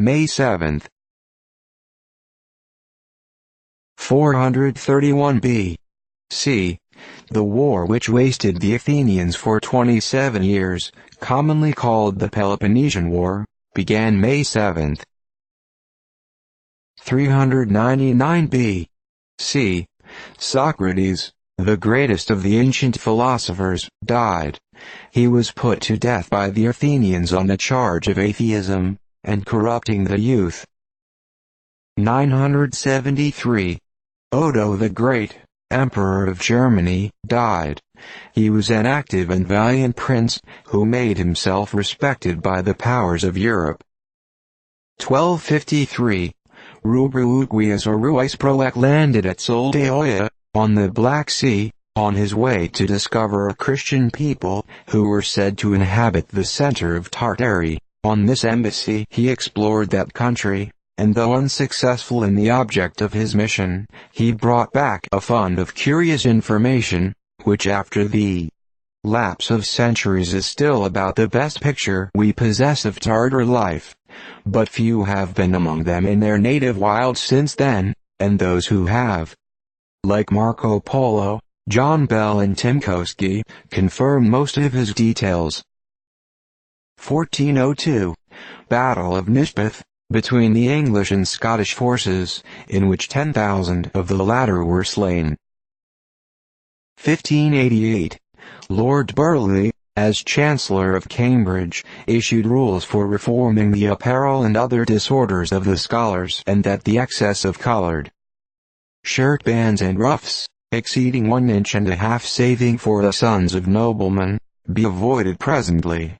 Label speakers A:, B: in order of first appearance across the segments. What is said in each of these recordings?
A: May 7. 431 B.C. The war which wasted the Athenians for 27 years, commonly called the Peloponnesian War, began May 7. 399 B.C. Socrates, the greatest of the ancient philosophers, died. He was put to death by the Athenians on a charge of atheism and corrupting the youth. 973. Odo the Great, Emperor of Germany, died. He was an active and valiant prince, who made himself respected by the powers of Europe. 1253. Rubriuquius or Ruisproac landed at Soldaoia, on the Black Sea, on his way to discover a Christian people, who were said to inhabit the center of Tartary. On this embassy he explored that country, and though unsuccessful in the object of his mission, he brought back a fund of curious information, which after the lapse of centuries is still about the best picture we possess of Tartar life. But few have been among them in their native wilds since then, and those who have, like Marco Polo, John Bell and Tim Koski, confirm most of his details. 1402. Battle of Nishpeth, between the English and Scottish forces, in which 10,000 of the latter were slain. 1588. Lord Burleigh, as Chancellor of Cambridge, issued rules for reforming the apparel and other disorders of the scholars, and that the excess of colored shirt bands and ruffs, exceeding 1 1/2 inch saving for the sons of noblemen, be avoided presently,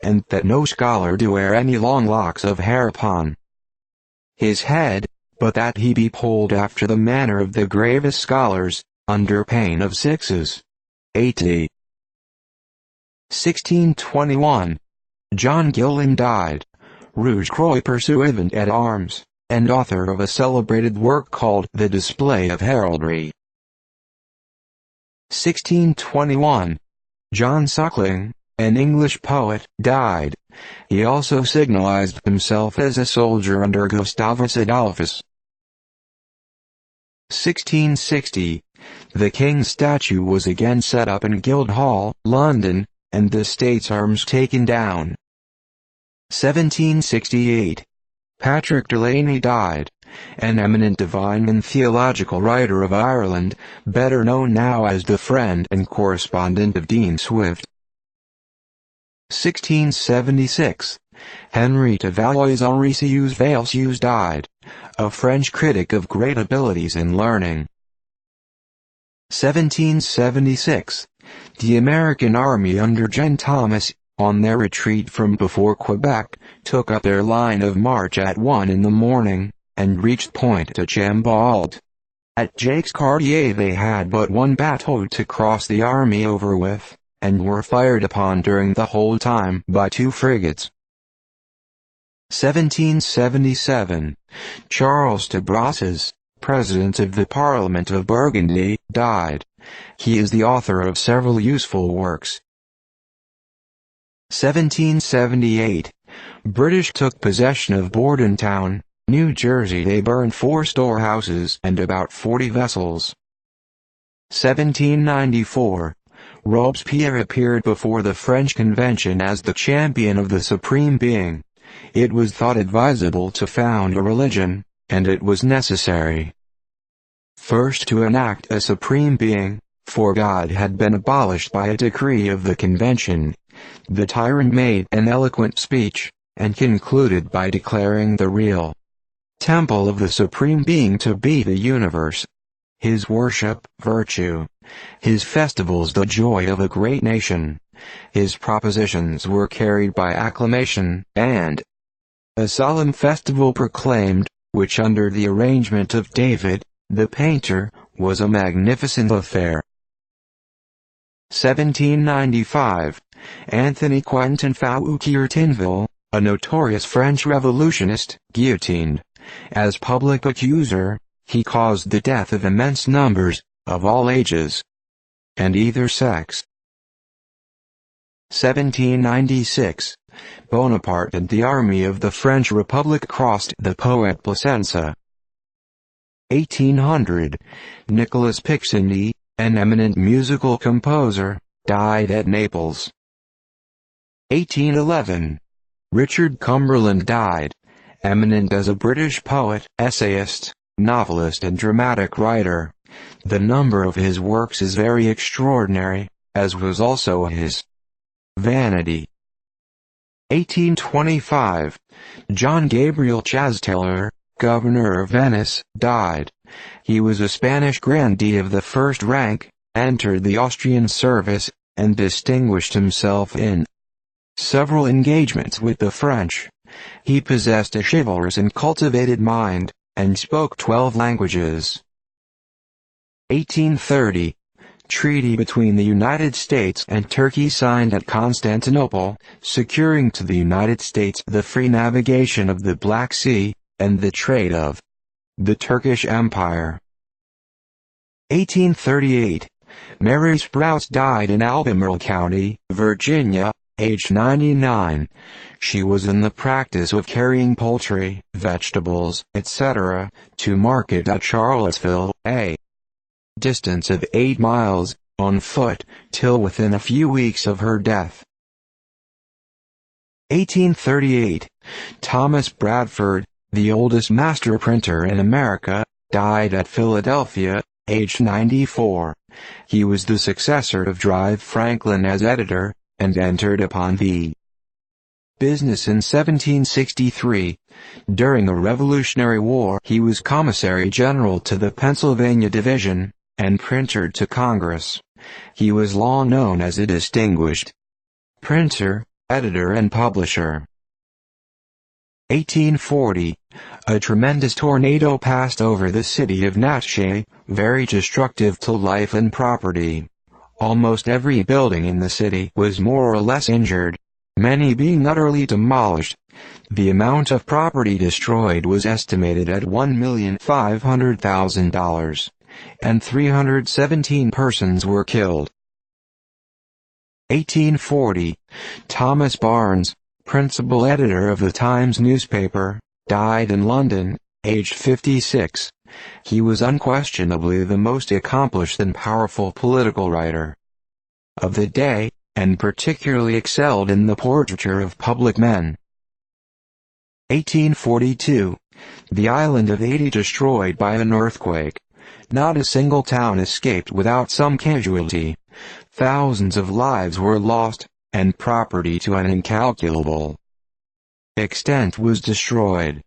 A: and that no scholar do wear any long locks of hair upon his head, but that he be polled after the manner of the gravest scholars, under pain of 6s. 80. 1621. John Gillan died. Rouge Croix pursuivant at arms, and author of a celebrated work called The Display of Heraldry. 1621. John Suckling, an English poet, died. He also signalized himself as a soldier under Gustavus Adolphus. 1660. The King's statue was again set up in Guildhall, London, and the State's arms taken down. 1768. Patrick Delaney died, an eminent divine and theological writer of Ireland, better known now as the friend and correspondent of Dean Swift. 1676. Henri de Valois-Henri Valsius died, a French critic of great abilities and learning. 1776. The American army under Gen. Thomas, on their retreat from before Quebec, took up their line of march at 1 in the morning, and reached Pointe de Chambord. At Jacques Cartier they had but one bateau to cross the army over with, and were fired upon during the whole time by 2 frigates. 1777. Charles de Brosses, President of the Parliament of Burgundy, died. He is the author of several useful works. 1778. British took possession of Bordentown, New Jersey. They burned 4 storehouses and about 40 vessels. 1794. Robespierre appeared before the French Convention as the champion of the Supreme Being. It was thought advisable to found a religion, and it was necessary first to enact a Supreme Being, for God had been abolished by a decree of the Convention. The tyrant made an eloquent speech, and concluded by declaring the real temple of the Supreme Being to be the universe, his worship, virtue, his festivals the joy of a great nation. His propositions were carried by acclamation, and a solemn festival proclaimed, which under the arrangement of David, the painter, was a magnificent affair. 1795. Anthony Quentin Fouquier-Tinville, a notorious French revolutionist, guillotined. As public accuser, he caused the death of immense numbers, of all ages and either sex. 1796. Bonaparte and the army of the French Republic crossed the Po at Placenza. 1800. Nicholas Pixindy, an eminent musical composer, died at Naples. 1811. Richard Cumberland died, eminent as a British poet, essayist, novelist and dramatic writer. The number of his works is very extraordinary, as was also his vanity. 1825. John Gabriel Chasteller, governor of Venice, died. He was a Spanish grandee of the first rank, entered the Austrian service, and distinguished himself in several engagements with the French. He possessed a chivalrous and cultivated mind, and spoke 12 languages. 1830. Treaty between the United States and Turkey signed at Constantinople, securing to the United States the free navigation of the Black Sea, and the trade of the Turkish Empire. 1838. Mary Sprouse died in Albemarle County, Virginia, aged 99. She was in the practice of carrying poultry, vegetables, etc., to market at Charlottesville, a distance of 8 miles, on foot, till within a few weeks of her death. 1838. Thomas Bradford, the oldest master printer in America, died at Philadelphia, aged 94. He was the successor of Drive Franklin as editor, and entered upon the business in 1763. During the Revolutionary War he was Commissary General to the Pennsylvania Division, and printer to Congress. He was long known as a distinguished printer, editor and publisher. 1840. A tremendous tornado passed over the city of Natchez, very destructive to life and property. Almost every building in the city was more or less injured, many being utterly demolished. The amount of property destroyed was estimated at $1,500,000, and 317 persons were killed. 1840. Thomas Barnes, principal editor of the Times newspaper, died in London, aged 56. He was unquestionably the most accomplished and powerful political writer of the day, and particularly excelled in the portraiture of public men. 1842. The island of Haiti destroyed by an earthquake. Not a single town escaped without some casualty. Thousands of lives were lost, and property to an incalculable extent was destroyed.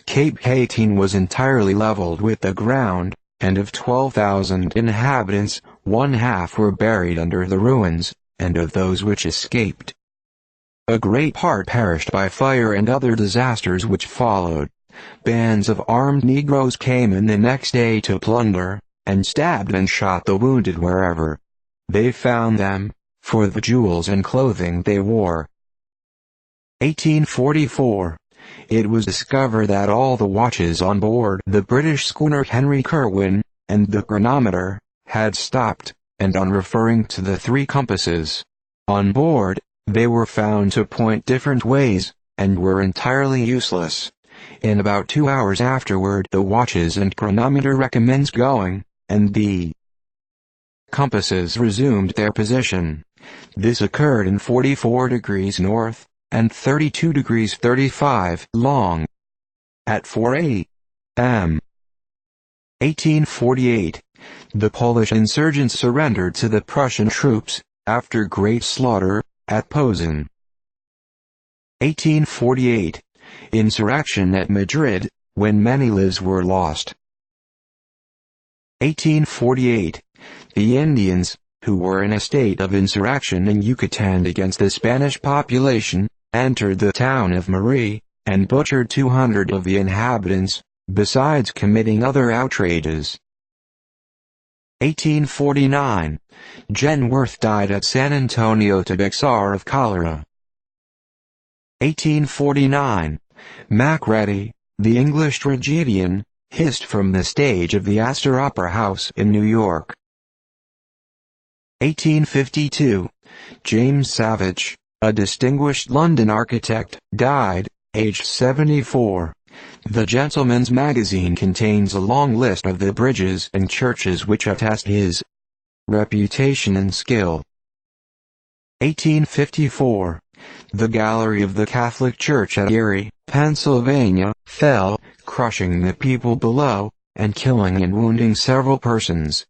A: Cape Haitien was entirely leveled with the ground, and of 12,000 inhabitants, 1/2 were buried under the ruins, and of those which escaped, a great part perished by fire and other disasters which followed. Bands of armed Negroes came in the next day to plunder, and stabbed and shot the wounded wherever they found them, for the jewels and clothing they wore. 1844. It was discovered that all the watches on board the British schooner Henry Kirwin, and the chronometer, had stopped, and on referring to the 3 compasses on board, they were found to point different ways, and were entirely useless. In about 2 hours afterward the watches and chronometer recommenced going, and the compasses resumed their position. This occurred in 44 degrees north, and 32 degrees 35 long, at 4 a.m. 1848. The Polish insurgents surrendered to the Prussian troops, after great slaughter, at Posen. 1848. Insurrection at Madrid, when many lives were lost. 1848. The Indians, who were in a state of insurrection in Yucatan against the Spanish population, entered the town of Marie, and butchered 200 of the inhabitants, besides committing other outrages. 1849. Genworth died at San Antonio to Bexar of cholera. 1849. Macready, the English tragedian, hissed from the stage of the Astor Opera House in New York. 1852. James Savage, a distinguished London architect, died, aged 74. The Gentleman's Magazine contains a long list of the bridges and churches which attest his reputation and skill. 1854. The gallery of the Catholic Church at Erie, Pennsylvania, fell, crushing the people below, and killing and wounding several persons.